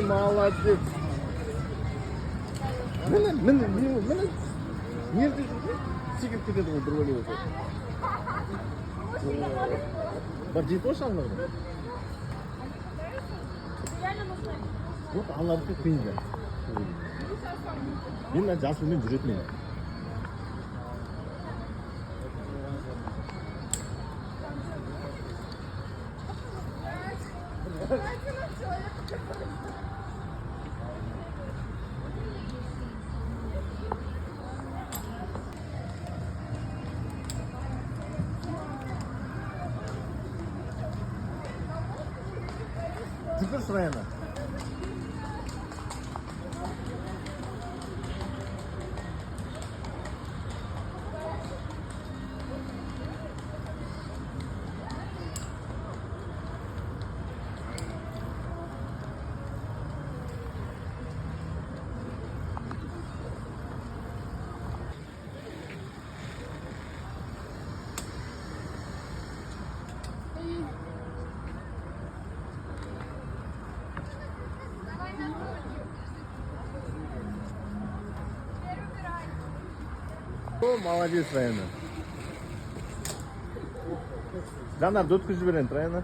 Ой, молодец. Міне нерде жүрді? Секіріп кетеді ғой бір бөле болса. Бар жетіп алшы алларға. Вот алларды қиын да. Мен жасылмен жүретін едім. Жүгір сұрайына. О, молодец, Райана. Жанар, өткізіп жіберейін, Райана.